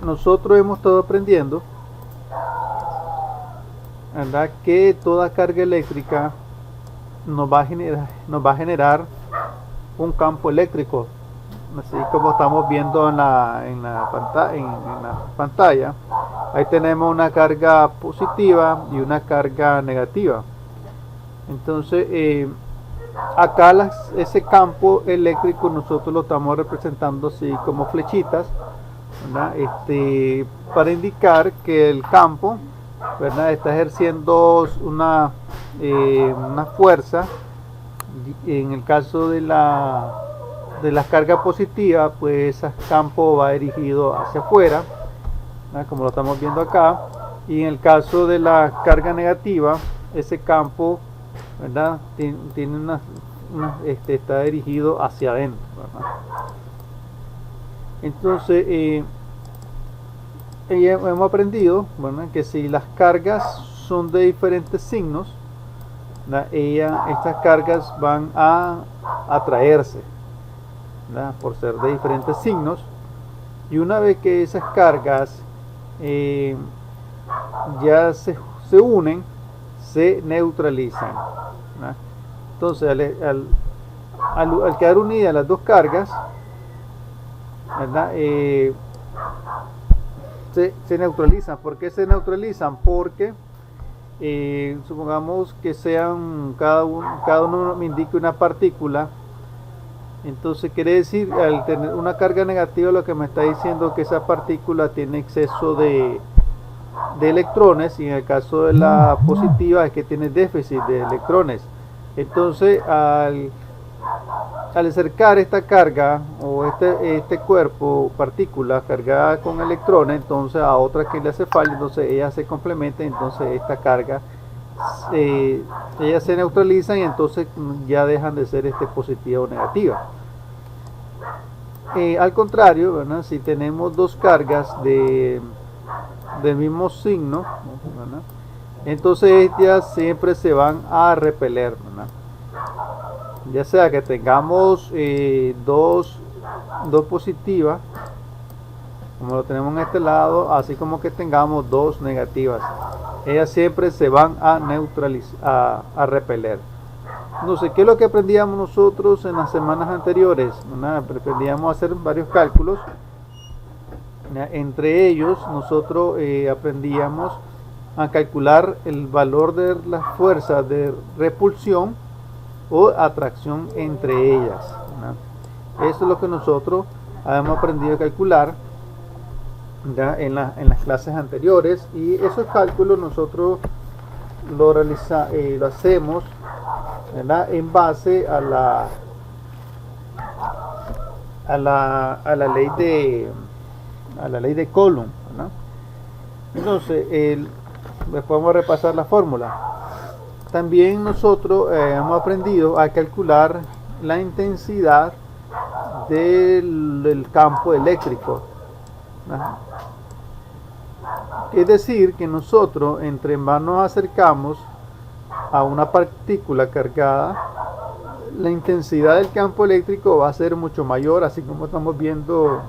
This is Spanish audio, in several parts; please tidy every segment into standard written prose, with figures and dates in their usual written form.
nosotros hemos estado aprendiendo, ¿verdad?, que toda carga eléctrica nos va a generar un campo eléctrico, así como estamos viendo en la pantalla. Ahí tenemos una carga positiva y una carga negativa. Entonces, acá ese campo eléctrico nosotros lo estamos representando así como flechitas, ¿verdad? Para indicar que el campo, ¿verdad?, está ejerciendo una fuerza. En el caso de la carga positiva, pues ese campo va dirigido hacia afuera, ¿verdad?, como lo estamos viendo acá. Y en el caso de la carga negativa, ese campo, ¿verdad?, tiene está dirigido hacia adentro, ¿verdad? Entonces, hemos aprendido, ¿verdad?, que si las cargas son de diferentes signos, estas cargas van a atraerse, ¿verdad?, por ser de diferentes signos. Y una vez que esas cargas ya se unen, se neutralizan, ¿verdad? Entonces, al quedar unidas las dos cargas, ¿verdad?, se neutralizan. ¿Por qué se neutralizan? Porque supongamos que sean cada uno me indique una partícula. Entonces quiere decir, al tener una carga negativa, lo que me está diciendo es que esa partícula tiene exceso de electrones, y en el caso de la positiva es que tiene déficit de electrones. Entonces, al acercar esta carga o este cuerpo, partícula cargada con electrones, entonces a otra que le hace falta, entonces ellas se complementan, entonces esta carga ellas se neutralizan y entonces ya dejan de ser positiva o negativa. Al contrario, ¿verdad?, si tenemos dos cargas del mismo signo, ¿verdad?, entonces ellas siempre se van a repeler, ¿verdad? Ya sea que tengamos dos positivas, como lo tenemos en este lado, así como que tengamos dos negativas, ellas siempre se van a neutralizar, a repeler. Entonces, ¿qué es lo que aprendíamos nosotros en las semanas anteriores? Aprendíamos a hacer varios cálculos. Entre ellos, nosotros aprendíamos a calcular el valor de la fuerza de repulsión o atracción entre ellas, ¿no? Eso es lo que nosotros hemos aprendido a calcular, ¿ya?, en las clases anteriores. Y esos cálculos nosotros lo hacemos, ¿verdad?, en base a la ley de Coulomb, ¿no? Entonces, vamos a repasar la fórmula. También nosotros hemos aprendido a calcular la intensidad del campo eléctrico, ¿no? Es decir, que nosotros, entre más nos acercamos a una partícula cargada, la intensidad del campo eléctrico va a ser mucho mayor, así como estamos viendo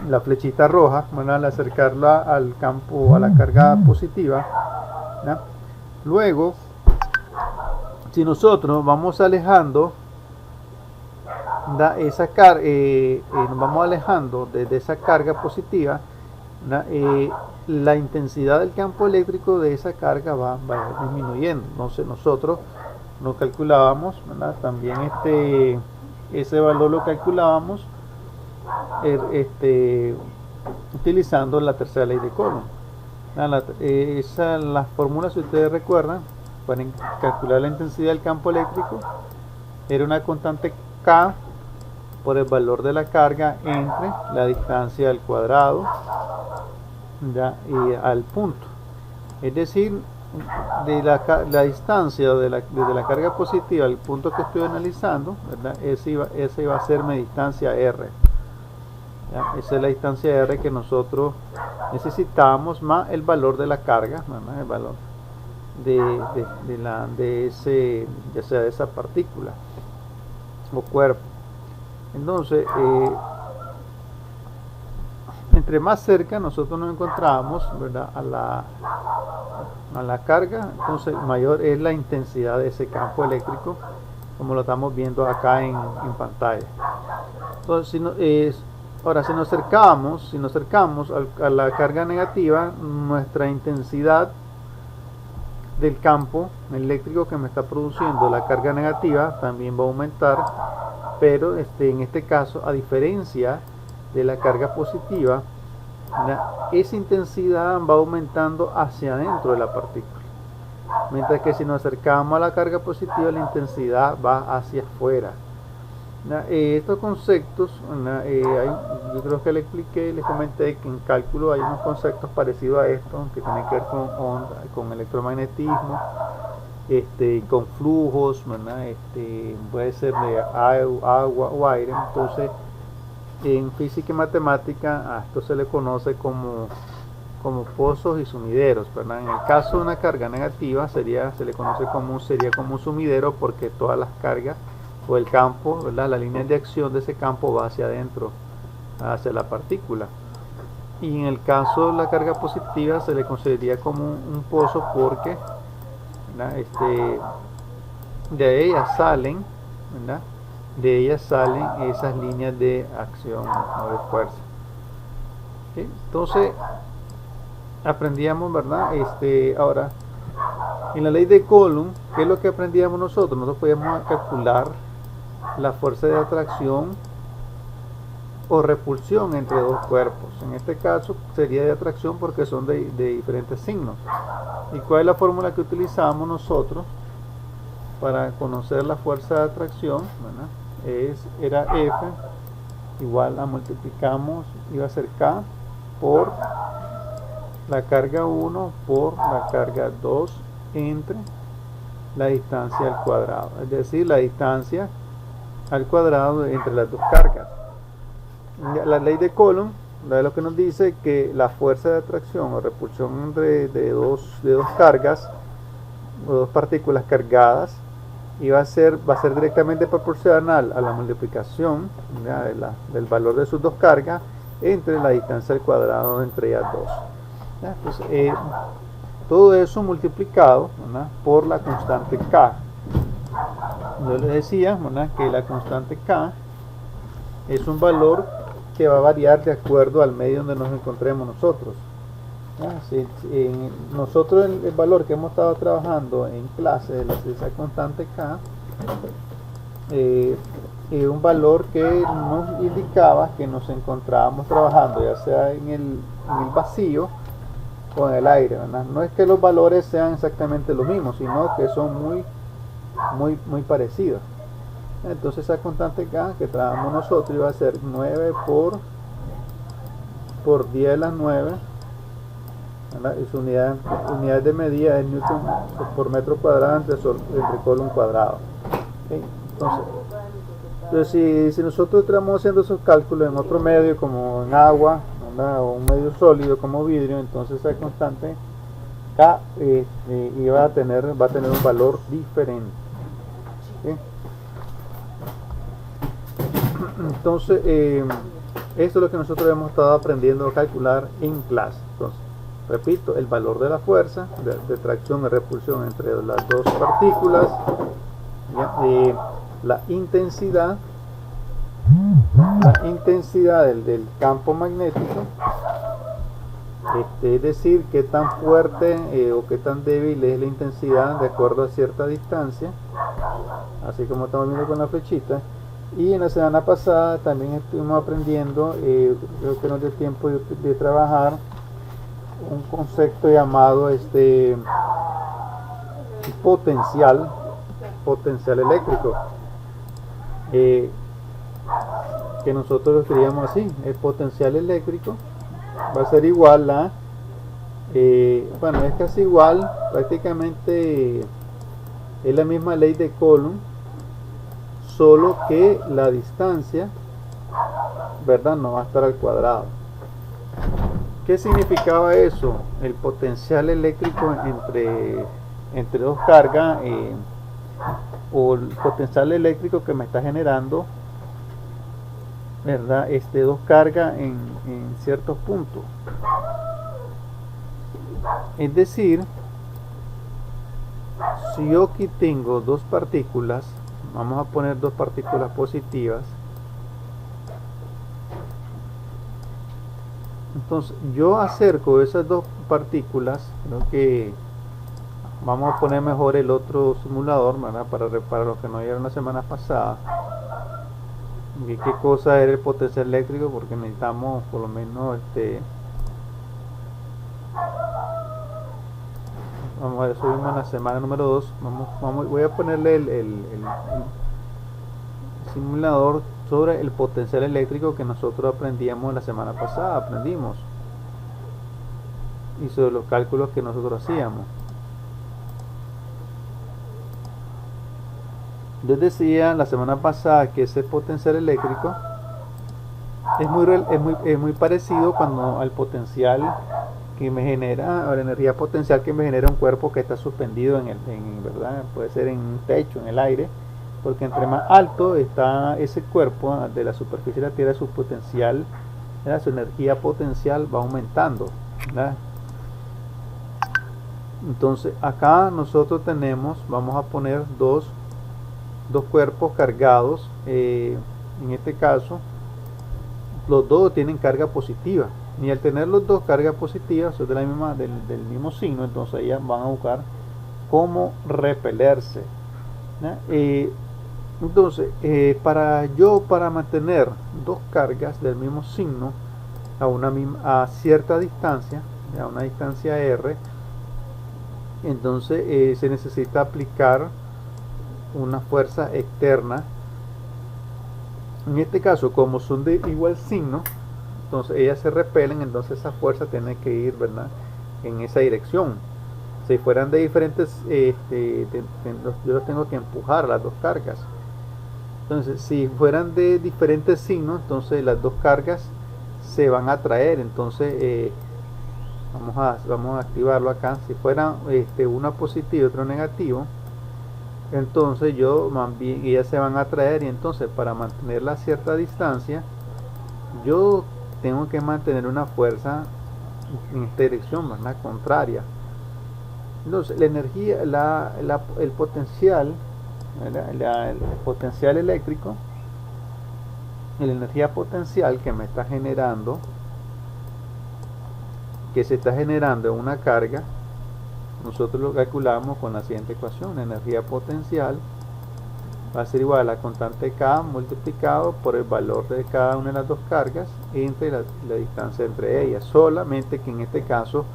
la flechita roja, ¿no?, al acercarla al campo, a la carga positiva, ¿no? Luego, si nosotros vamos alejando, ¿no?, nos vamos alejando de esa carga positiva, ¿no?, la intensidad del campo eléctrico de esa carga va disminuyendo. Entonces nosotros nos calculábamos, ¿verdad?, también ese valor lo calculábamos utilizando la tercera ley de Coulomb. La fórmula, si ustedes recuerdan, para calcular la intensidad del campo eléctrico, era una constante K por el valor de la carga entre la distancia al cuadrado, ¿ya?, y al punto. Es decir, de la distancia desde la carga positiva al punto que estoy analizando, ¿verdad?, esa iba a ser mi distancia R. ¿Ya? Esa es la distancia R que nosotros necesitamos, más el valor de la carga, ¿verdad?, el valor de ese, ya sea de esa partícula o cuerpo. Entonces, entre más cerca nosotros nos encontramos, ¿verdad?, a la carga, entonces mayor es la intensidad de ese campo eléctrico, como lo estamos viendo acá en pantalla. Entonces, ahora si nos acercamos a la carga negativa, nuestra intensidad del campo eléctrico que me está produciendo la carga negativa también va a aumentar, pero en este caso, a diferencia de la carga positiva, esa intensidad va aumentando hacia adentro de la partícula, mientras que si nos acercamos a la carga positiva, la intensidad va hacia afuera. Estos conceptos, yo creo que les comenté que en cálculo hay unos conceptos parecidos a esto que tienen que ver con onda, con electromagnetismo, con flujos, puede ser de agua o aire. Entonces, en física y matemática a esto se le conoce como pozos y sumideros, ¿verdad? En el caso de una carga negativa se le conoce sería como un sumidero, porque todas las cargas o el campo, ¿verdad?, la línea de acción de ese campo va hacia adentro, hacia la partícula. Y en el caso de la carga positiva se le consideraría como un pozo, porque, ¿verdad?, de ellas salen, ¿verdad?, de ellas salen esas líneas de acción o de fuerza. ¿Sí? Entonces aprendíamos, ¿verdad? Ahora, en la ley de Coulomb, ¿qué es lo que aprendíamos nosotros? Nosotros podíamos calcular la fuerza de atracción o repulsión entre dos cuerpos. En este caso sería de atracción, porque son de diferentes signos. ¿Y cuál es la fórmula que utilizamos nosotros para conocer la fuerza de atracción? ¿Verdad? Era F igual a, multiplicamos, iba a ser K por la carga 1 por la carga 2 entre la distancia al cuadrado, es decir, la distancia al cuadrado entre las dos cargas. La ley de Coulomb es lo que nos dice que la fuerza de atracción o repulsión de dos cargas o dos partículas cargadas va a ser directamente proporcional a la multiplicación del valor de sus dos cargas entre la distancia al cuadrado entre ellas dos. Entonces, todo eso multiplicado, ¿verdad?, por la constante K. Yo les decía, ¿verdad?, que la constante K es un valor que va a variar de acuerdo al medio donde nos encontremos nosotros. Nosotros el valor que hemos estado trabajando en clase de esa constante K es un valor que nos indicaba que nos encontrábamos trabajando ya sea en el vacío o en el aire, ¿verdad? No es que los valores sean exactamente los mismos, sino que son muy parecidos. Entonces esa constante K que trabajamos nosotros iba a ser 9 por 10 a la 9, ¿verdad? Y su unidad de medida es Newton por metro cuadrado entre Coulomb cuadrado. ¿Okay? Entonces si nosotros estamos haciendo esos cálculos en otro medio como en agua, ¿verdad?, o un medio sólido como vidrio, entonces esa constante K va a tener un valor diferente. ¿Okay? Entonces esto es lo que nosotros hemos estado aprendiendo a calcular en clase. Entonces, repito, el valor de la fuerza de tracción y repulsión entre las dos partículas, la intensidad del campo magnético, es decir, qué tan fuerte o qué tan débil es la intensidad de acuerdo a cierta distancia, así como estamos viendo con la flechita. Y en la semana pasada también estuvimos aprendiendo, creo que nos dio tiempo de trabajar un concepto llamado potencial eléctrico, que nosotros lo escribíamos así: el potencial eléctrico va a ser igual a, bueno, es casi igual, prácticamente es la misma ley de Coulomb, solo que la distancia, ¿verdad?, no va a estar al cuadrado. ¿Qué significaba eso? El potencial eléctrico entre dos cargas, o el potencial eléctrico que me está generando ¿verdad? Dos cargas en ciertos puntos. Es decir, si yo aquí tengo dos partículas, vamos a poner dos partículas positivas, entonces yo acerco esas dos partículas, creo que vamos a poner mejor el otro simulador, ¿verdad? Para los que no vieron la semana pasada, qué cosa era el potencial eléctrico, porque necesitamos por lo menos vamos a ver, subimos a la semana número 2. Voy a ponerle el simulador sobre el potencial eléctrico que nosotros aprendíamos la semana pasada, y sobre los cálculos que nosotros hacíamos. Yo decía la semana pasada que ese potencial eléctrico es muy parecido al potencial que me genera, a la energía potencial que me genera un cuerpo que está suspendido ¿verdad? Puede ser en un techo, en el aire, porque entre más alto está ese cuerpo de la superficie de la Tierra, su potencial, ¿verdad? Su energía potencial va aumentando, ¿verdad? Entonces acá nosotros vamos a poner dos cuerpos cargados, en este caso los dos tienen carga positiva, y al tener los dos cargas positivas son del mismo signo, entonces ellas van a buscar cómo repelerse, ¿no? Entonces para mantener dos cargas del mismo signo a cierta distancia, a una distancia r, entonces se necesita aplicar una fuerza externa. En este caso, como son de igual signo, entonces ellas se repelen, entonces esa fuerza tiene que ir, ¿verdad?, en esa dirección. Si fueran de diferentes, yo los tengo que empujar a las dos cargas. Entonces, si fueran de diferentes signos, entonces las dos cargas se van a atraer. Entonces, vamos a activarlo acá. Si fueran una positiva y otro negativo, entonces ellas se van a atraer, y entonces para mantenerla a cierta distancia yo tengo que mantener una fuerza en esta dirección, ¿verdad?, contraria. Entonces la energía, el potencial, el potencial eléctrico, la energía potencial que me está generando, que se está generando en una carga, nosotros lo calculamos con la siguiente ecuación: la energía potencial va a ser igual a la constante K multiplicado por el valor de cada una de las dos cargas entre la distancia entre ellas, solamente que en este caso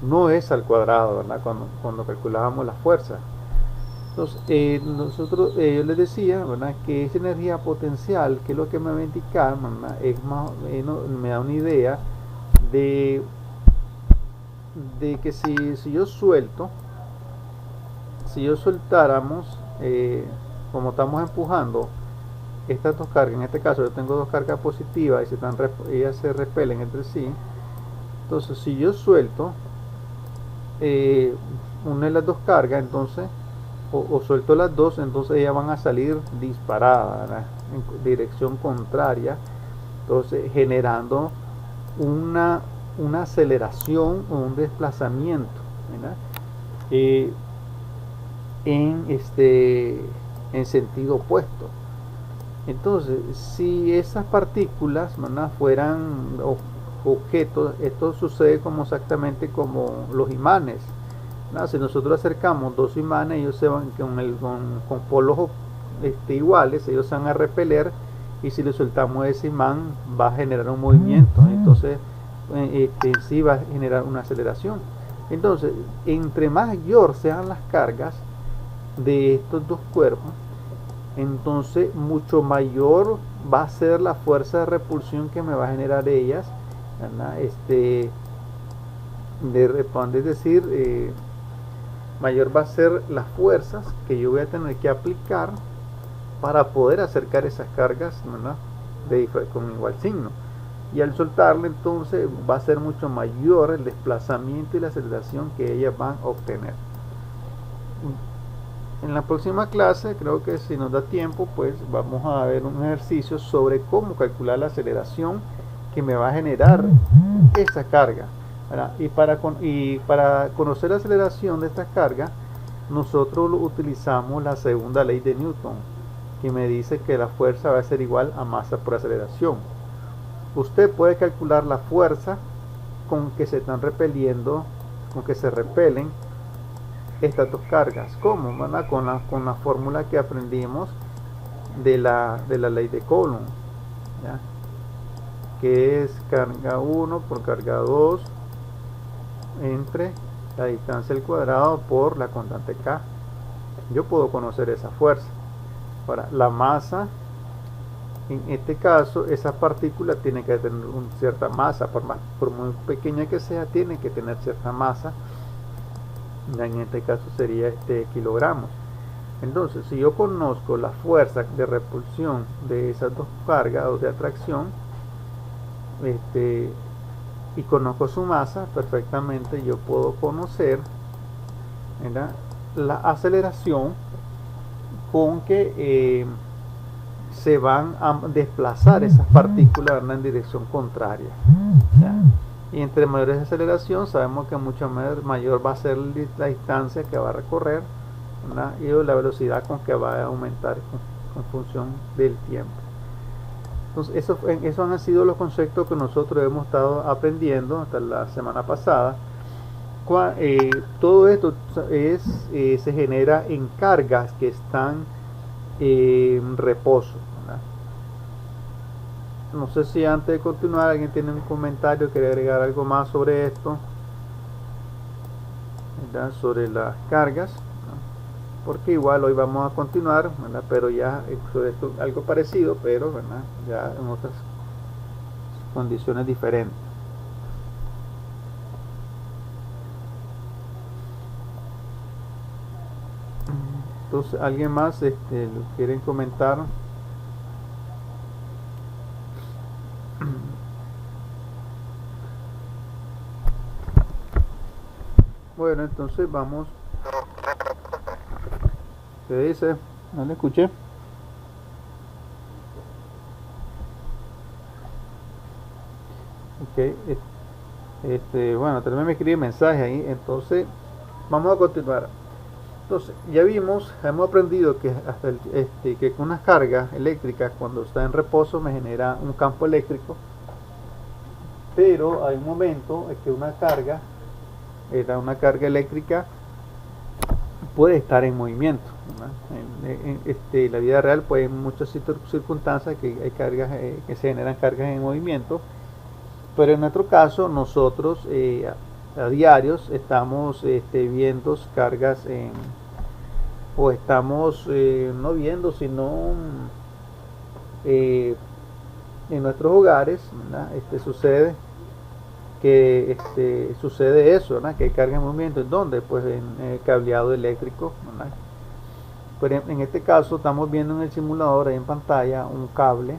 no es al cuadrado, ¿verdad?, cuando calculábamos la fuerza. Entonces yo les decía, ¿verdad?, que esa energía potencial, que es lo que me va a indicar, ¿verdad?, es más o menos, me da una idea de que si yo soltáramos, como estamos empujando estas dos cargas, en este caso yo tengo dos cargas positivas y ellas se repelen entre sí, entonces si yo suelto una de las dos cargas, entonces o suelto las dos, entonces ellas van a salir disparadas, ¿verdad?, en dirección contraria, entonces generando una aceleración o un desplazamiento, ¿verdad?, en sentido opuesto. Entonces, si esas partículas, ¿verdad?, fueran objetos, esto sucede exactamente como los imanes, ¿verdad? Si nosotros acercamos dos imanes, ellos se van con polos iguales, ellos se van a repeler, y si le soltamos ese imán va a generar un movimiento, entonces sí va a generar una aceleración. Entonces, entre mayor sean las cargas de estos dos cuerpos, entonces mucho mayor va a ser la fuerza de repulsión que me va a generar ellas, ¿verdad? Es decir, mayor va a ser las fuerzas que yo voy a tener que aplicar para poder acercar esas cargas, ¿verdad?, con igual signo. Y al soltarle, entonces va a ser mucho mayor el desplazamiento y la aceleración que ellas van a obtener. En la próxima clase, creo que si nos da tiempo, pues vamos a ver un ejercicio sobre cómo calcular la aceleración que me va a generar esa carga, ¿verdad? Y para conocer la aceleración de esta carga, nosotros utilizamos la segunda ley de Newton, que me dice que la fuerza va a ser igual a masa por aceleración. Usted puede calcular la fuerza con que se están repeliendo, con que se repelen estas dos cargas. ¿Cómo? ¿Verdad? Con la fórmula que aprendimos de la ley de Coulomb, ¿ya? Que es carga 1 por carga 2 entre la distancia al cuadrado por la constante K. Yo puedo conocer esa fuerza. Ahora, la masa, en este caso, esa partícula tiene que tener una cierta masa, por muy pequeña que sea, tiene que tener cierta masa. En este caso sería kilogramos. Entonces, si yo conozco la fuerza de repulsión de esas dos cargas o de atracción, y conozco su masa perfectamente, yo puedo conocer, ¿verdad?, la aceleración con que se van a desplazar esas partículas, ¿verdad?, en dirección contraria, ¿ya? Y entre mayores de aceleración sabemos que mucho mayor va a ser la distancia que va a recorrer, ¿verdad?, y la velocidad con que va a aumentar en función del tiempo. Entonces, eso han sido los conceptos que nosotros hemos estado aprendiendo hasta la semana pasada. Todo esto se genera en cargas que están en reposo, ¿verdad? No sé si antes de continuar alguien tiene un comentario, quiere agregar algo más sobre esto, ¿verdad?, sobre las cargas, porque igual hoy vamos a continuar, ¿verdad?, pero ya sobre esto algo parecido, pero, ¿verdad?, ya en otras condiciones diferentes. Entonces, ¿alguien más lo quieren comentar? Bueno, entonces vamos. ¿Qué dice? No le escuché. Ok. Bueno, también me escribe mensaje ahí. Entonces, vamos a continuar. Entonces, ya hemos aprendido que hasta que con unas cargas eléctricas, cuando está en reposo, me genera un campo eléctrico. Pero hay un momento en que una carga eléctrica puede estar en movimiento, ¿verdad? En la vida real, pues, en muchas circunstancias que hay cargas que se generan cargas en movimiento, pero en nuestro caso nosotros a diarios estamos viendo cargas o estamos no viendo, sino en nuestros hogares, ¿verdad? Sucede que sucede eso, ¿verdad?, que hay carga en movimiento. ¿En dónde? Pues en el cableado eléctrico, ¿verdad? Pero en este caso estamos viendo en el simulador, ahí en pantalla, un cable.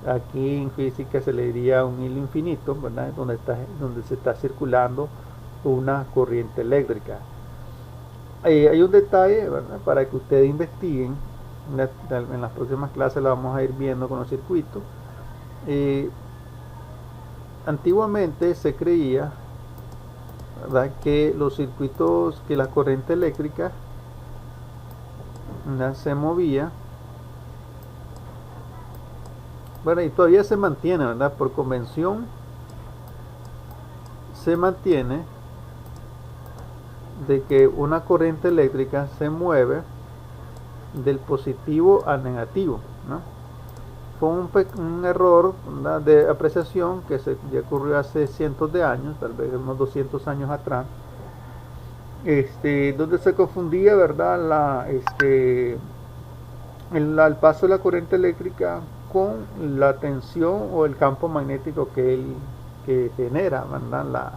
Aquí en física se le diría un hilo infinito, ¿verdad?, donde se está circulando una corriente eléctrica. Hay un detalle, ¿verdad?, para que ustedes investiguen. En las próximas clases la vamos a ir viendo con los circuitos. Antiguamente se creía, ¿verdad?, que los circuitos, que la corriente eléctrica, ¿verdad?, se movía, bueno, y todavía se mantiene, ¿verdad?, por convención se mantiene de que una corriente eléctrica se mueve del positivo al negativo, ¿no? Fue un error, ¿verdad?, de apreciación que ya ocurrió hace cientos de años, tal vez unos 200 años atrás, donde se confundía, ¿verdad?, el paso de la corriente eléctrica con la tensión o el campo magnético que genera, ¿verdad?,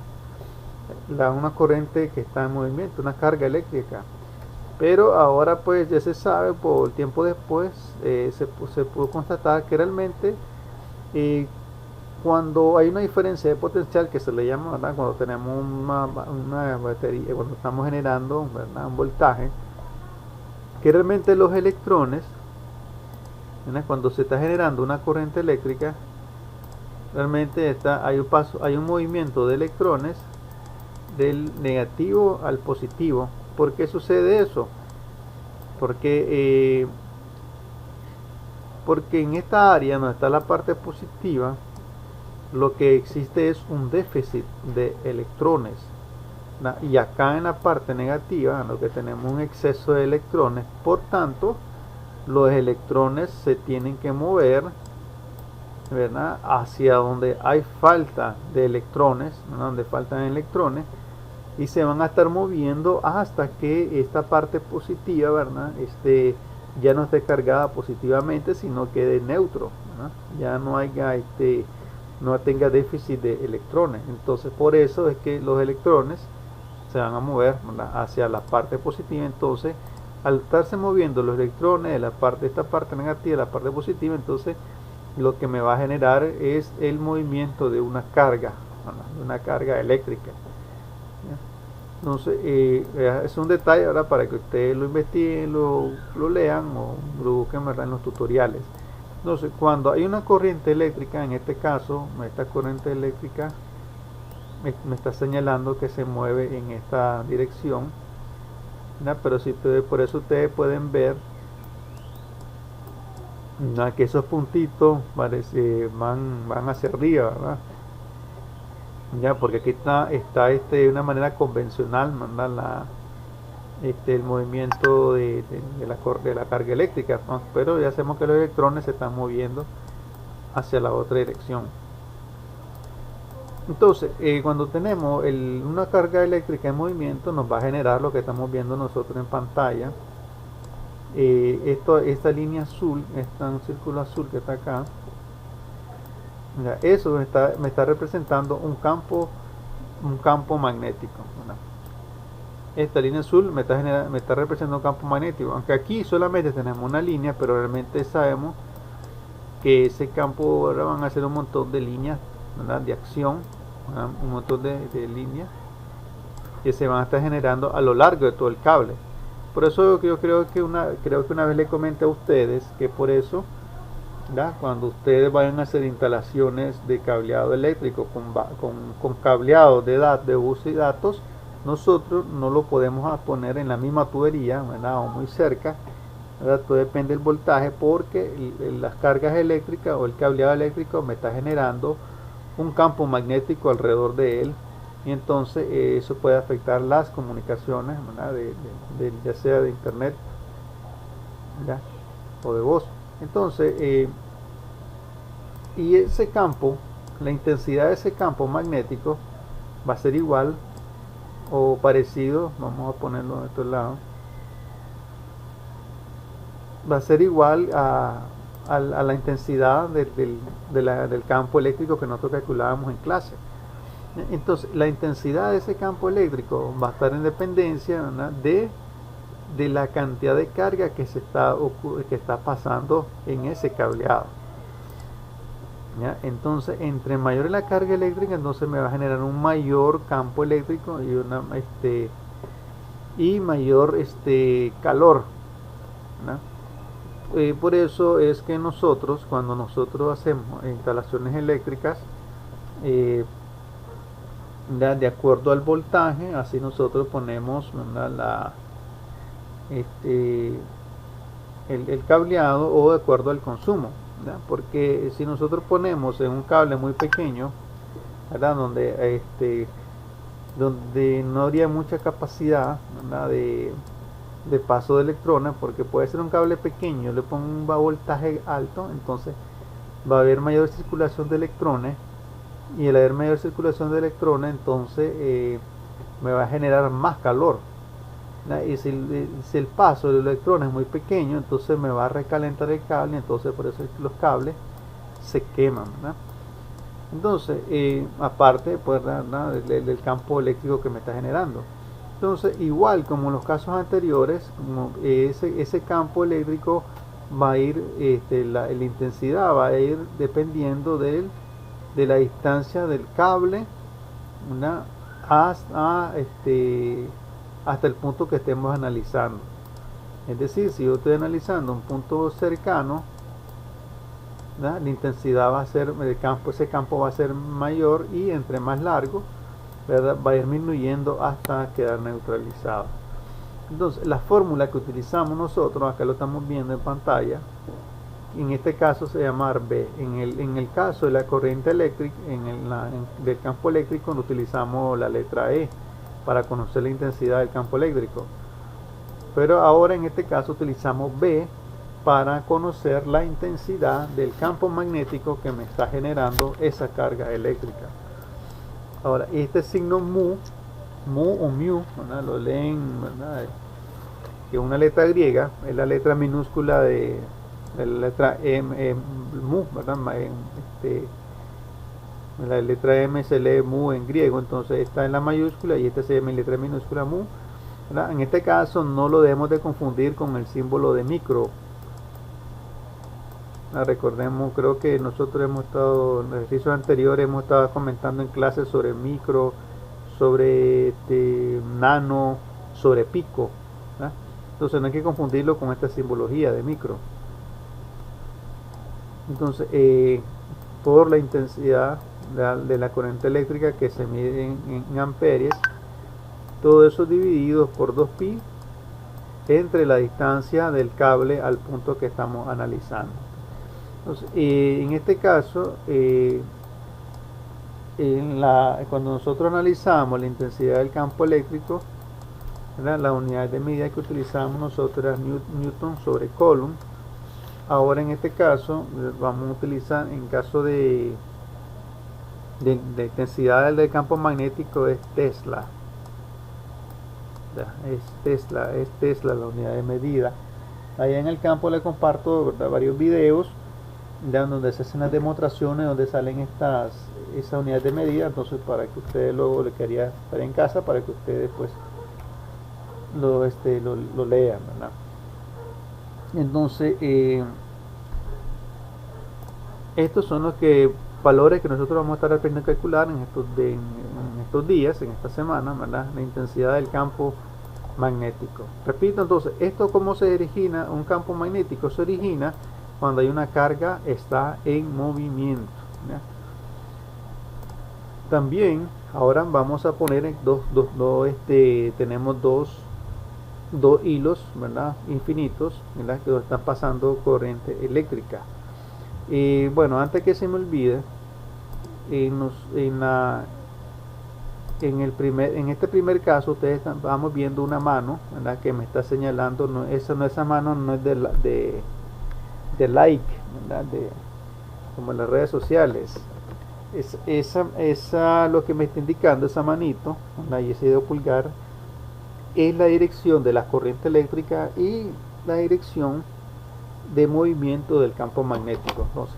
una corriente que está en movimiento, una carga eléctrica. Pero ahora, pues, ya se sabe, por el tiempo después, se pudo constatar que realmente cuando hay una diferencia de potencial, que se le llama, ¿verdad?, cuando tenemos una batería, cuando estamos generando, ¿verdad?, un voltaje, que realmente los electrones, ¿verdad? Cuando se está generando una corriente eléctrica, realmente hay un movimiento de electrones del negativo al positivo. ¿Por qué sucede eso? Porque en esta área donde está la parte positiva, lo que existe es un déficit de electrones, ¿no? Y acá en la parte negativa, lo que tenemos un exceso de electrones. Por tanto, los electrones se tienen que mover, ¿verdad?, hacia donde hay falta de electrones, ¿no?, donde faltan electrones, y se van a estar moviendo hasta que esta parte positiva, ¿verdad?, ya no esté cargada positivamente, sino quede neutro, ¿verdad? Ya no haya no tenga déficit de electrones. Entonces, por eso es que los electrones se van a mover, ¿verdad?, hacia la parte positiva. Entonces, al estarse moviendo los electrones de esta parte negativa a la parte positiva, entonces lo que me va a generar es el movimiento de una carga, ¿verdad?, de una carga eléctrica. Entonces, es un detalle ahora para que ustedes lo investiguen, lo lean o lo busquen, ¿verdad?, en los tutoriales. Entonces, cuando hay una corriente eléctrica, en este caso, esta corriente eléctrica me está señalando que se mueve en esta dirección, ¿verdad? Pero si por eso ustedes pueden ver, ¿verdad?, que esos puntitos van hacia arriba, ¿verdad? Ya, porque aquí está de una manera convencional, ¿verdad?, el movimiento de la carga eléctrica, ¿no? Pero ya sabemos que los electrones se están moviendo hacia la otra dirección. Entonces, cuando tenemos una carga eléctrica en movimiento, nos va a generar lo que estamos viendo nosotros en pantalla. Esta línea azul, un círculo azul que está acá, eso me está representando un campo magnético, ¿verdad? Esta línea azul me está representando un campo magnético, aunque aquí solamente tenemos una línea, pero realmente sabemos que ese campo, ¿verdad?, van a ser un montón de líneas, ¿verdad?, de acción, ¿verdad?, un montón de líneas que se van a estar generando a lo largo de todo el cable. Por eso yo creo que una vez le comenté a ustedes que por eso, ¿verdad?, cuando ustedes vayan a hacer instalaciones de cableado eléctrico con cableado de bus y datos, nosotros no lo podemos poner en la misma tubería, ¿verdad?, o muy cerca, ¿verdad? Todo depende del voltaje, porque las cargas eléctricas o el cableado eléctrico me está generando un campo magnético alrededor de él, y entonces eso puede afectar las comunicaciones, ¿verdad?, ya sea de internet, ¿verdad?, o de voz. Entonces, y ese campo, la intensidad de ese campo magnético va a ser igual o parecido, vamos a ponerlo de este lado, va a ser igual a la intensidad del campo eléctrico que nosotros calculábamos en clase. Entonces, la intensidad de ese campo eléctrico va a estar en dependencia, ¿verdad?, de la cantidad de carga que está pasando en ese cableado. ¿Ya? Entonces, entre mayor es la carga eléctrica, entonces me va a generar un mayor campo eléctrico y mayor calor, ¿no? Por eso es que nosotros, cuando nosotros hacemos instalaciones eléctricas, de acuerdo al voltaje, así nosotros ponemos, ¿verdad?, el cableado, o de acuerdo al consumo, ¿verdad? Porque si nosotros ponemos en un cable muy pequeño, ¿verdad?, donde no habría mucha capacidad, ¿verdad?, de paso de electrones, porque puede ser un cable pequeño, le pongo un voltaje alto, entonces va a haber mayor circulación de electrones, y al haber mayor circulación de electrones, entonces me va a generar más calor, ¿verdad? Y si el paso de electrones es muy pequeño, entonces me va a recalentar el cable, entonces por eso es que los cables se queman, ¿verdad? Entonces, aparte, pues, del campo eléctrico que me está generando. Entonces, igual como en los casos anteriores, como ese campo eléctrico va a ir, la intensidad va a ir dependiendo de la distancia del cable, hasta el punto que estemos analizando. Es decir, si yo estoy analizando un punto cercano, ¿verdad?, la intensidad va a ser, ese campo va a ser mayor, y entre más largo, ¿verdad?, va a ir disminuyendo hasta quedar neutralizado. Entonces, la fórmula que utilizamos nosotros, acá lo estamos viendo en pantalla, en este caso se llama B. En el caso de la corriente eléctrica, del campo eléctrico, utilizamos la letra E para conocer la intensidad del campo eléctrico. Pero ahora en este caso utilizamos B para conocer la intensidad del campo magnético que me está generando esa carga eléctrica. Ahora, este signo mu o mu, ¿verdad?, lo leen, ¿verdad?, que es una letra griega, es la letra minúscula de la letra M, mu, ¿verdad? La letra M se lee mu en griego, entonces esta es la mayúscula y esta se llama letra minúscula mu, ¿verdad? En este caso no lo debemos de confundir con el símbolo de micro. Recordemos, creo que nosotros hemos estado, en los ejercicios anteriores hemos estado comentando en clases sobre micro, sobre nano, sobre pico, ¿verdad? Entonces no hay que confundirlo con esta simbología de micro. Entonces, por la intensidad de la corriente eléctrica que se mide en amperes, todo eso dividido por 2pi entre la distancia del cable al punto que estamos analizando. Entonces, en este caso, cuando nosotros analizamos la intensidad del campo eléctrico, ¿verdad?, la unidad de medida que utilizamos nosotros es Newton sobre Coulomb. Ahora en este caso vamos a utilizar, en caso de intensidad del campo magnético, es Tesla. Es Tesla la unidad de medida. Allá en el campo le comparto, ¿verdad?, varios videos donde se hacen las demostraciones, donde salen esas unidades de medida. Entonces, para que ustedes luego le quería ver en casa, para que ustedes pues lo lean, ¿verdad? Entonces, estos son los valores que nosotros vamos a estar aprendiendo a calcular en estos días, en esta semana, ¿verdad?, la intensidad del campo magnético. Repito, entonces, ¿esto cómo se origina? Un campo magnético se origina cuando hay una carga está en movimiento, ¿ya? También ahora vamos a poner tenemos dos hilos, ¿verdad?, infinitos, ¿verdad?, que están pasando corriente eléctrica. Bueno, antes que se me olvide, en este primer caso ustedes vamos viendo una mano, ¿verdad?, que me está señalando, esa mano no es de like, ¿verdad?, como en las redes sociales. Esa lo que me está indicando esa manito, ¿verdad?, y ese dedo pulgar es la dirección de la corriente eléctrica y la dirección de movimiento del campo magnético. Entonces,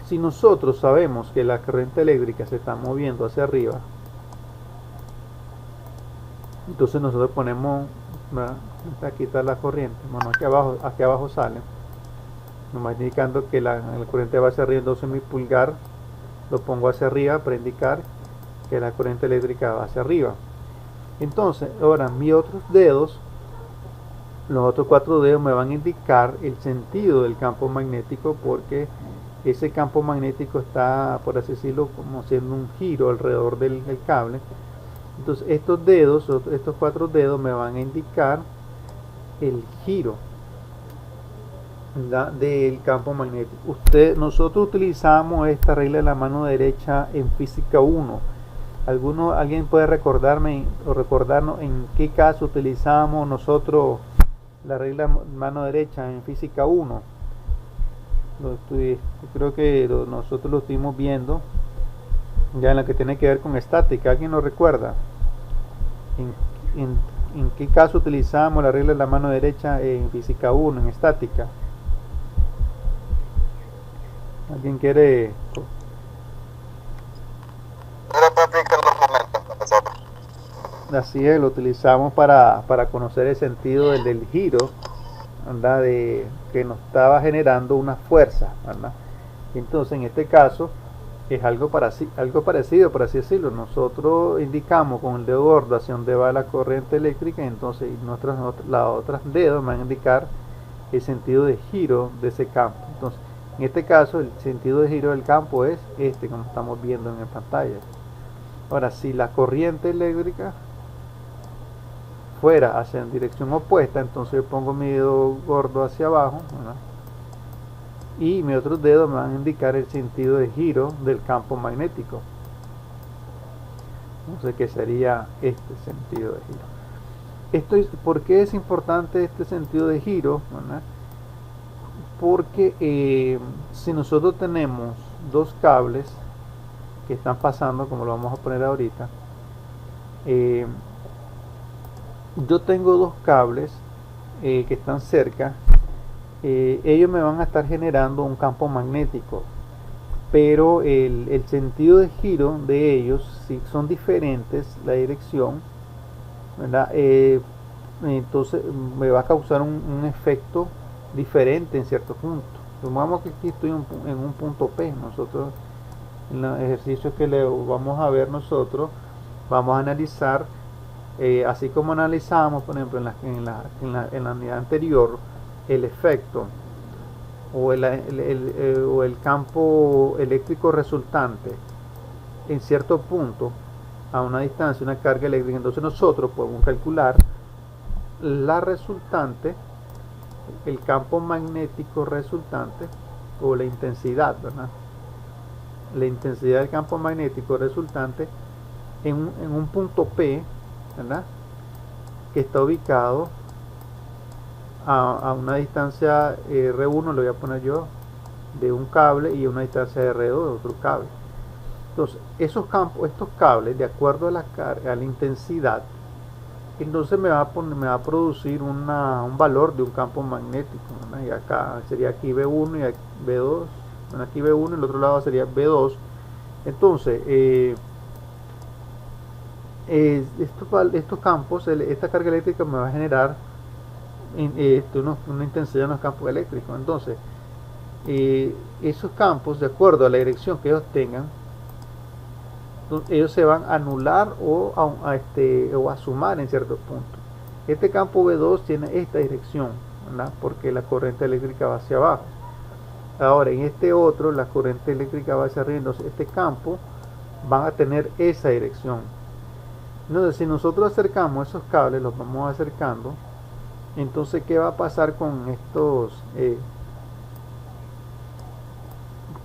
si nosotros sabemos que la corriente eléctrica se está moviendo hacia arriba, entonces nosotros ponemos, ¿verdad?, aquí está la corriente, bueno, aquí abajo sale, nomás indicando que la corriente va hacia arriba. Entonces mi pulgar lo pongo hacia arriba para indicar que la corriente eléctrica va hacia arriba. Entonces, ahora mis otros dedos, los otros 4 dedos me van a indicar el sentido del campo magnético, porque ese campo magnético está, por así decirlo, como haciendo un giro alrededor del cable. Entonces estos 4 dedos me van a indicar el giro, ¿verdad?, del campo magnético. Nosotros utilizamos esta regla de la mano derecha en física 1. ¿Alguien puede recordarme o recordarnos en qué caso utilizamos nosotros la regla mano derecha en física 1? Creo que nosotros lo estuvimos viendo ya en la que tiene que ver con estática. ¿Alguien lo recuerda? ¿En qué caso utilizamos la regla de la mano derecha en física 1, en estática? ¿Alguien quiere? Así es, lo utilizamos para conocer el sentido del giro, ¿verdad?, que nos estaba generando una fuerza, ¿verdad? Entonces en este caso es algo parecido, por así decirlo. Nosotros indicamos con el dedo gordo hacia dónde va la corriente eléctrica, y entonces las otras dedos van a indicar el sentido de giro de ese campo. Entonces, en este caso, el sentido de giro del campo es este, como estamos viendo en la pantalla. Ahora, si la corriente eléctrica fuera hacia dirección opuesta, entonces yo pongo mi dedo gordo hacia abajo, ¿verdad? Y mis otros dedos me van a indicar el sentido de giro del campo magnético. No sé qué sería este sentido de giro. ¿Por qué es importante este sentido de giro? ¿Verdad? Porque si nosotros tenemos dos cables que están pasando, como lo vamos a poner ahorita, yo tengo dos cables que están cerca, ellos me van a estar generando un campo magnético, pero el sentido de giro de ellos, si son diferentes, la dirección, ¿verdad? Entonces me va a causar un efecto diferente en cierto punto. Supongamos que aquí estoy en un punto P. Nosotros, en los ejercicios que le vamos a ver, nosotros vamos a analizar, así como analizamos, por ejemplo, en la unidad anterior, el efecto o el campo eléctrico resultante en cierto punto a una distancia, una carga eléctrica. Entonces nosotros podemos calcular la resultante, el campo magnético resultante, o la intensidad, ¿verdad? La intensidad del campo magnético resultante en un punto P, ¿verdad? Que está ubicado a una distancia R1, lo voy a poner yo, de un cable, y una distancia R2 de otro cable. Entonces, estos cables, de acuerdo a la carga, a la intensidad, entonces me va a producir un valor de un campo magnético, ¿verdad? Y acá sería aquí B1 y aquí B2, bueno, aquí B1, el otro lado sería B2. Entonces, estos campos, esta carga eléctrica me va a generar una intensidad en los campos eléctricos. Entonces, esos campos, de acuerdo a la dirección que ellos tengan, ellos se van a anular o a sumar en cierto punto. Este campo B2 tiene esta dirección, ¿verdad? Porque la corriente eléctrica va hacia abajo. Ahora, en este otro, la corriente eléctrica va hacia arriba. Entonces, este campo van a tener esa dirección. Entonces, si nosotros acercamos esos cables, los vamos acercando, entonces, ¿qué va a pasar con estos,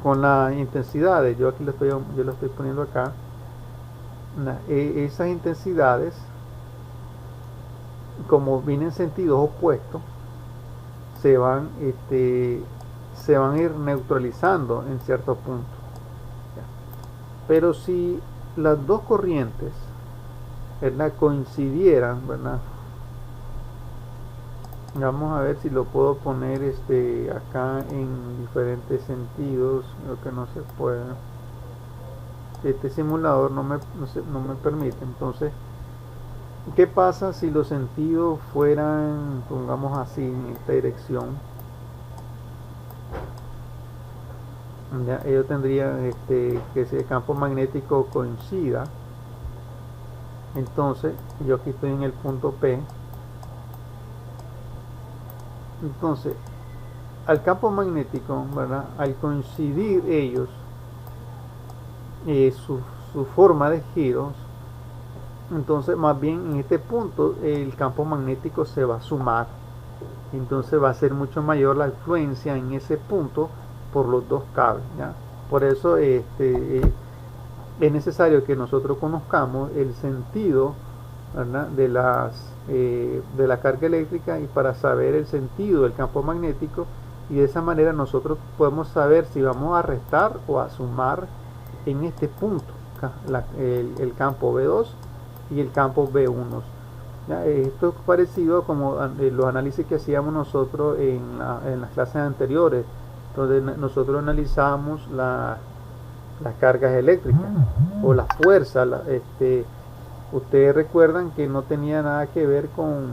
con las intensidades? Yo lo estoy poniendo acá. Esas intensidades, como vienen en sentidos opuestos, se van a ir neutralizando en cierto punto. Pero si las dos corrientes, ¿verdad?, coincidieran, ¿verdad? Vamos a ver si lo puedo poner acá en diferentes sentidos. Creo que no se puede. Este simulador no me permite. Entonces, ¿qué pasa si los sentidos fueran, pongamos así, en esta dirección? Ya, ellos tendrían que ese campo magnético coincida. Entonces, yo aquí estoy en el punto P. Entonces, al campo magnético, ¿verdad?, al coincidir ellos, su forma de giros, entonces más bien en este punto el campo magnético se va a sumar. Entonces va a ser mucho mayor la influencia en ese punto por los dos cables, ¿ya? Por eso es necesario que nosotros conozcamos el sentido, ¿verdad?, de la carga eléctrica, y para saber el sentido del campo magnético, y de esa manera nosotros podemos saber si vamos a restar o a sumar en este punto el campo B2 y el campo B1. ¿Ya? Esto es parecido como los análisis que hacíamos nosotros en las clases anteriores, donde nosotros analizamos las cargas eléctricas o la fuerza. Ustedes recuerdan que no tenía nada que ver con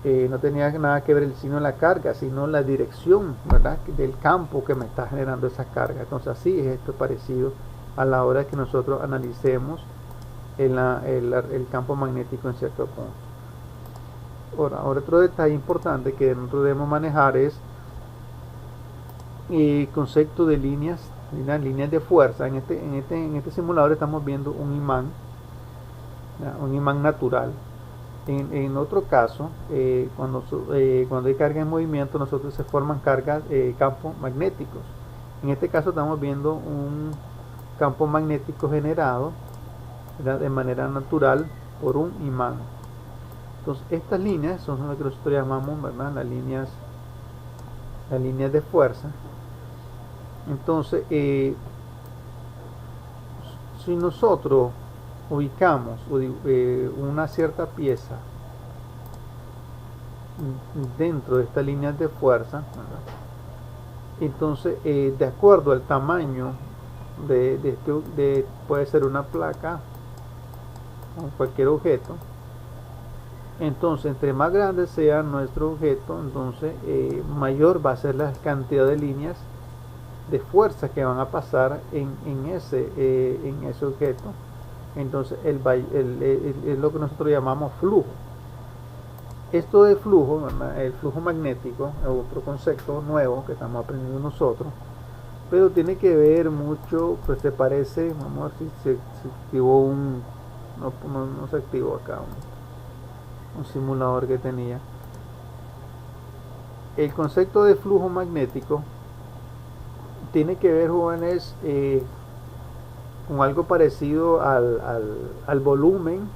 no tenía nada que ver el signo de la carga, sino la dirección, ¿verdad?, del campo que me está generando esa carga. Entonces así es esto parecido a la hora que nosotros analicemos el campo magnético en cierto punto. Ahora otro detalle importante que nosotros debemos manejar es el concepto de líneas de fuerza. En este simulador estamos viendo un imán natural. En otro caso, cuando hay carga en movimiento, nosotros se forman campos magnéticos. En este caso estamos viendo un campo magnético generado, ¿verdad?, de manera natural por un imán. Entonces estas líneas son lo que nosotros llamamos, ¿verdad?, las líneas de fuerza. Entonces si nosotros ubicamos una cierta pieza dentro de estas líneas de fuerza, ¿verdad?, entonces de acuerdo al tamaño puede ser una placa o cualquier objeto, entonces entre más grande sea nuestro objeto, entonces mayor va a ser la cantidad de líneas de fuerza que van a pasar en ese objeto. Entonces es lo que nosotros llamamos flujo. Esto de flujo, ¿verdad?, el flujo magnético es otro concepto nuevo que estamos aprendiendo nosotros, pero tiene que ver mucho, pues se parece, vamos a ver si se activó no se activó acá un simulador que tenía. El concepto de flujo magnético tiene que ver, jóvenes, con algo parecido al volumen.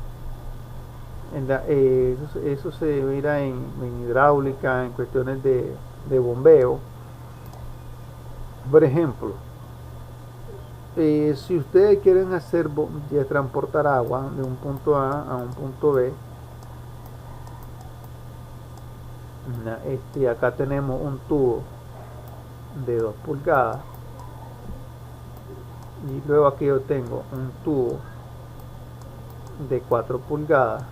Eso se mira en hidráulica, en cuestiones de bombeo. Por ejemplo, si ustedes quieren transportar agua de un punto A a un punto B, acá tenemos un tubo de 2 pulgadas y luego aquí yo tengo un tubo de 4 pulgadas.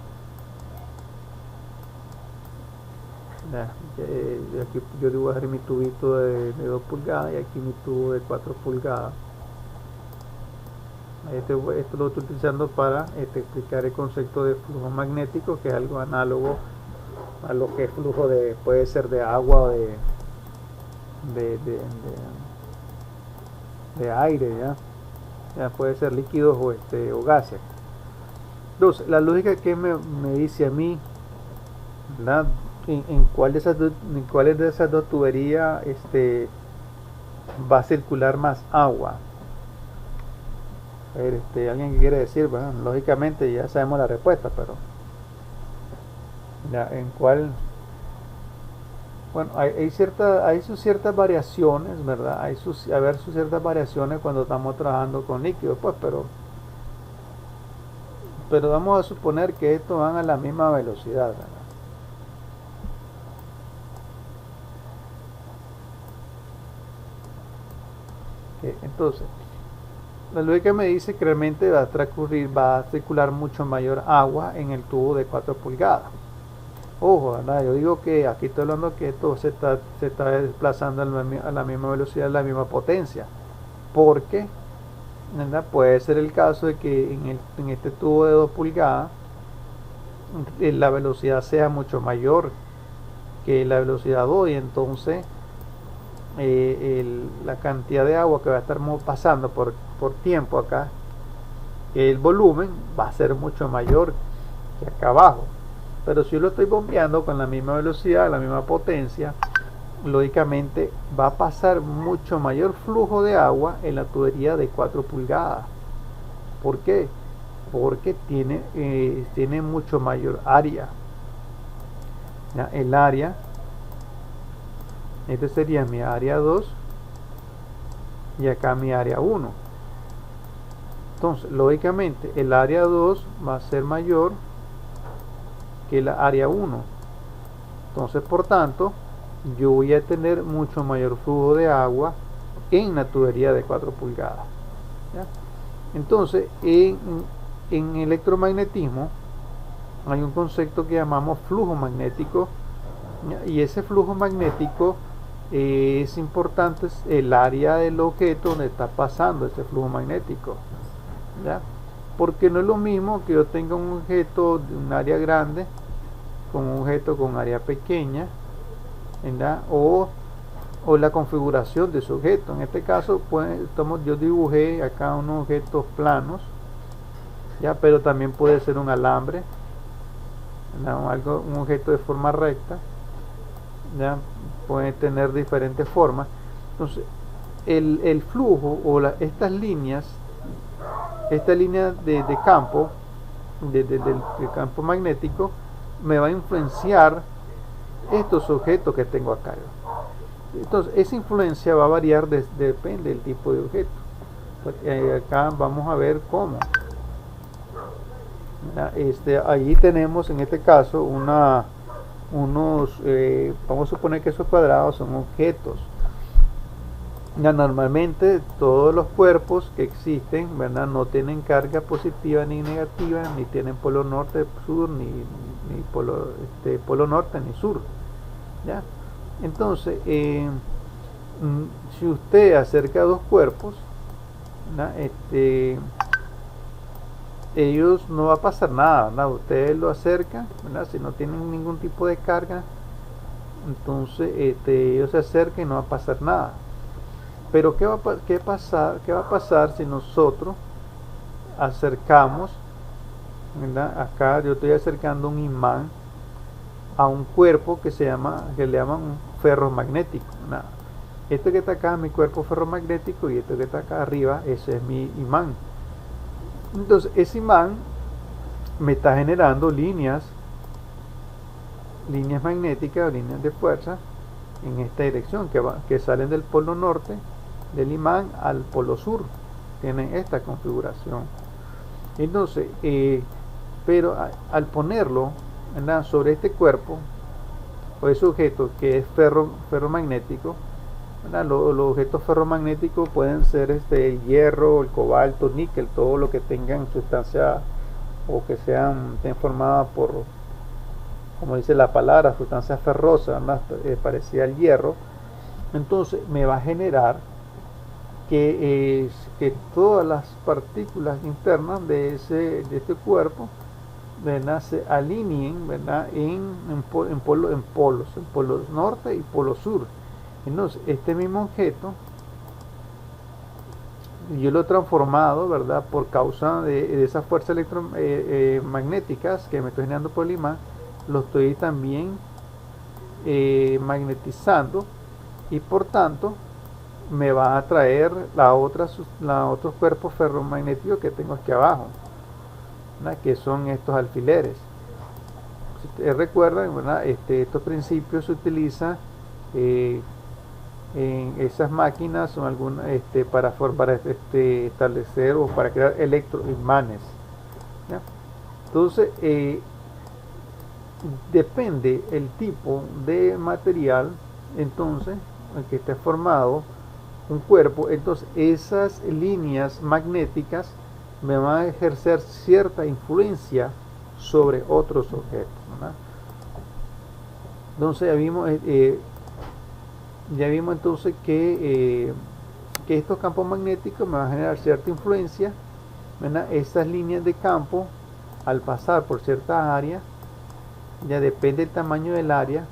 Aquí yo debo dejar mi tubito de 2 pulgadas y aquí mi tubo de 4 pulgadas. Esto lo estoy utilizando para explicar el concepto de flujo magnético, que es algo análogo a lo que es flujo puede ser de agua o de aire, ya puede ser líquidos o gases. Entonces la lógica que me dice a mí, ¿verdad?, en cuáles de esas dos tuberías va a circular más agua. A ver, alguien que quiere decir, bueno, lógicamente ya sabemos la respuesta, pero ya en cuál. Bueno, hay sus ciertas variaciones, ¿verdad? Hay sus ciertas variaciones cuando estamos trabajando con líquidos, pues, pero vamos a suponer que estos van a la misma velocidad, ¿verdad? Entonces, la lógica me dice que realmente va a circular mucho mayor agua en el tubo de 4 pulgadas. Ojo, ¿verdad? Yo digo que aquí estoy hablando que esto se está desplazando a la misma velocidad, a la misma potencia, porque, ¿verdad?, puede ser el caso de que en este tubo de 2 pulgadas la velocidad sea mucho mayor que la velocidad 2 y entonces la cantidad de agua que va a estar pasando por tiempo acá, el volumen va a ser mucho mayor que acá abajo. Pero si yo lo estoy bombeando con la misma velocidad, la misma potencia, lógicamente va a pasar mucho mayor flujo de agua en la tubería de 4 pulgadas. ¿Por qué? Porque tiene mucho mayor área. ¿Ya? El área, este sería mi área 2 y acá mi área 1. Entonces, lógicamente, el área 2 va a ser mayor que la área 1. Entonces, por tanto, yo voy a tener mucho mayor flujo de agua en la tubería de 4 pulgadas. ¿Ya? Entonces, en electromagnetismo hay un concepto que llamamos flujo magnético Y ese flujo magnético es importante el área del objeto donde está pasando ese flujo magnético, ¿ya? Porque no es lo mismo que yo tenga un objeto de un área grande con un objeto con área pequeña, ¿verdad? O la configuración de su objeto. En este caso, pues, yo dibujé acá unos objetos planos, ¿ya? Pero también puede ser un alambre, un objeto de forma recta, ¿ya? Puede tener diferentes formas. Entonces, el flujo o estas líneas, esta línea de campo, del campo magnético, me va a influenciar estos objetos que tengo acá. Entonces, esa influencia va a variar, depende del tipo de objeto. Acá vamos a ver cómo. Allí tenemos en este caso vamos a suponer que esos cuadrados son objetos. Ya, normalmente todos los cuerpos que existen, ¿verdad?, no tienen carga positiva ni negativa, ni tienen polo norte, sur, ni polo norte ni sur, ¿ya? Entonces, si usted acerca dos cuerpos, ¿verdad?, ellos no va a pasar nada, ¿verdad? Usted lo acerca, ¿verdad?, si no tienen ningún tipo de carga, entonces ellos se acercan y no va a pasar nada. Pero ¿qué va a pasar si nosotros acercamos, ¿verdad? Acá yo estoy acercando un imán a un cuerpo que le llaman un ferromagnético, ¿verdad? Este que está acá es mi cuerpo ferromagnético y este que está acá arriba, ese es mi imán. Entonces ese imán me está generando líneas magnéticas, líneas de fuerza en esta dirección que salen del polo norte del imán al polo sur. Tienen esta configuración. Entonces, pero al ponerlo, ¿verdad?, sobre este cuerpo o ese objeto que es ferromagnético, ¿verdad?, los objetos ferromagnéticos pueden ser el hierro, el cobalto, níquel, todo lo que tengan sustancia o que estén formadas por, como dice la palabra, sustancia ferrosa, parecida al hierro. Entonces me va a generar que todas las partículas internas de este cuerpo, ¿verdad?, se alineen, ¿verdad?, en polos norte y polo sur. Entonces este mismo objeto yo lo he transformado, ¿verdad?, por causa de esas fuerzas electromagnéticas que me estoy generando por el imán, lo estoy también magnetizando, y por tanto me va a traer otros cuerpos ferromagnéticos que tengo aquí abajo, ¿verdad?, que son estos alfileres. Si ustedes recuerdan, ¿verdad?, estos principios se utilizan en esas máquinas, son algunas para establecer o para crear electroimanes, ¿ya? Entonces depende el tipo de material, entonces, en que esté formado un cuerpo, entonces esas líneas magnéticas me van a ejercer cierta influencia sobre otros objetos, ¿verdad? Entonces ya vimos entonces que estos campos magnéticos me van a generar cierta influencia, ¿verdad? Esas líneas de campo, al pasar por ciertas áreas, ya depende del tamaño del área,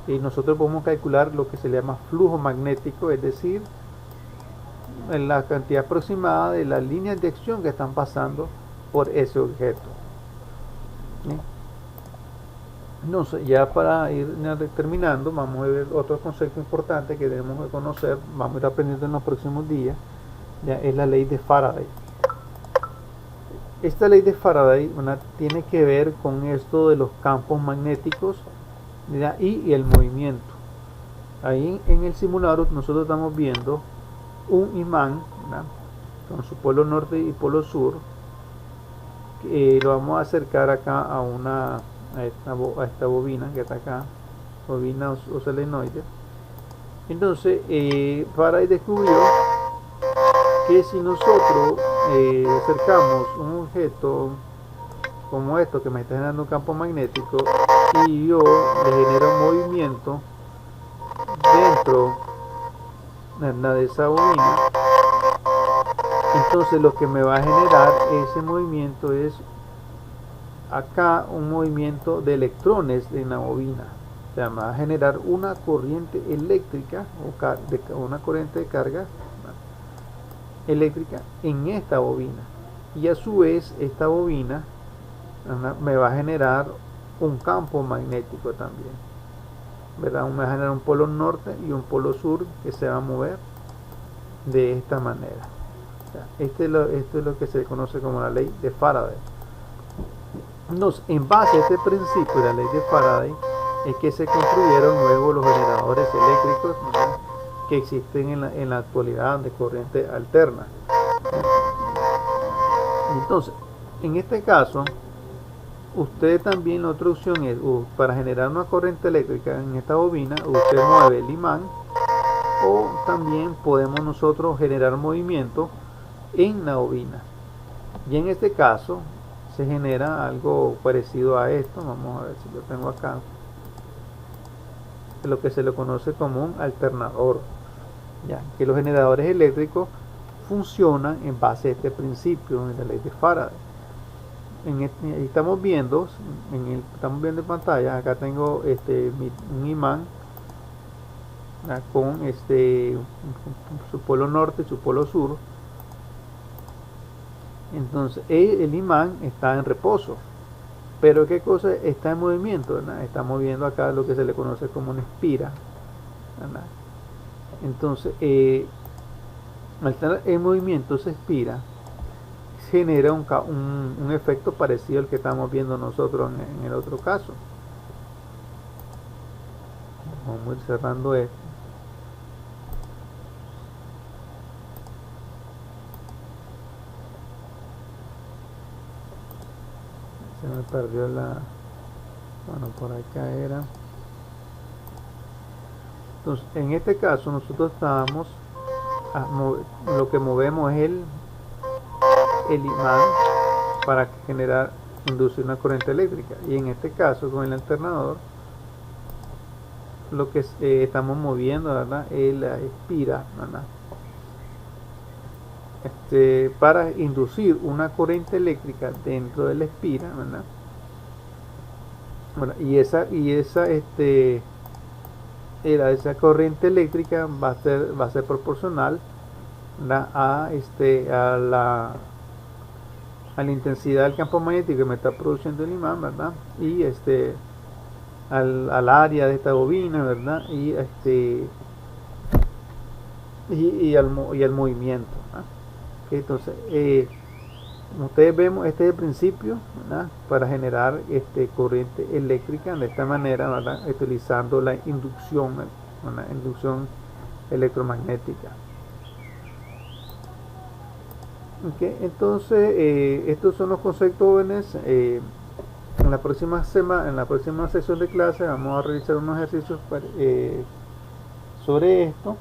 y nosotros podemos calcular lo que se le llama flujo magnético, es decir, la cantidad aproximada de las líneas de acción que están pasando por ese objeto, ¿sí? Entonces, ya para ir terminando, vamos a ver otro concepto importante que debemos de conocer, vamos a ir aprendiendo en los próximos días, ya es la ley de Faraday. Esta ley de Faraday, tiene que ver con esto de los campos magnéticos, ¿ya?, y el movimiento. Ahí en el simulador nosotros estamos viendo un imán, ¿verdad?, con su polo norte y polo sur, que lo vamos a acercar acá a esta bobina que está acá, bobina o solenoide. Entonces Faraday descubrió que si nosotros acercamos un objeto como esto que me está generando un campo magnético y yo le genero un movimiento dentro, ¿verdad?, de esa bobina, entonces lo que me va a generar ese movimiento es acá un movimiento de electrones en la bobina. O sea, me va a generar una corriente eléctrica o una corriente de carga eléctrica en esta bobina, y a su vez esta bobina, ¿verdad?, me va a generar un campo magnético también, ¿verdad? Me va a generar un polo norte y un polo sur que se va a mover de esta manera. O sea, esto es lo que se conoce como la ley de Faraday. Entonces, en base a este principio de la ley de Faraday es que se construyeron luego los generadores eléctricos, ¿verdad?, que existen en la actualidad de corriente alterna. Entonces, en este caso, usted también, la otra opción es, para generar una corriente eléctrica en esta bobina, usted mueve el imán, o también podemos nosotros generar movimiento en la bobina. Y en este caso se genera algo parecido a esto. Vamos a ver si lo tengo acá, lo que se le conoce como un alternador, ya que los generadores eléctricos funcionan en base a este principio de la ley de Faraday. Ahí estamos viendo en pantalla, acá tengo un imán, ¿ya?, con su polo norte y su polo sur. Entonces el imán está en reposo, pero ¿qué cosa está en movimiento, ¿verdad? Está moviendo acá lo que se le conoce como una espira, ¿verdad? Entonces al estar en movimiento esa espira genera un efecto parecido al que estamos viendo nosotros en el otro caso. Vamos a ir cerrando esto. Se me perdió bueno, por acá era. Entonces, en este caso nosotros estábamos lo que movemos es el imán para inducir una corriente eléctrica, y en este caso con el alternador lo que estamos moviendo, ¿verdad?, es la espira, ¿verdad?, para inducir una corriente eléctrica dentro de la espira, ¿verdad? Bueno, y esa corriente eléctrica va a ser proporcional, ¿verdad?, a la intensidad del campo magnético que me está produciendo el imán, ¿verdad?, y al área de esta bobina, ¿verdad?, y al movimiento, ¿verdad? Entonces, ustedes vemos, este es el principio, ¿verdad?, para generar corriente eléctrica de esta manera, ¿verdad?, utilizando la inducción electromagnética. Okay, entonces estos son los conceptos, jóvenes. En la próxima sesión de clase vamos a realizar unos ejercicios sobre esto.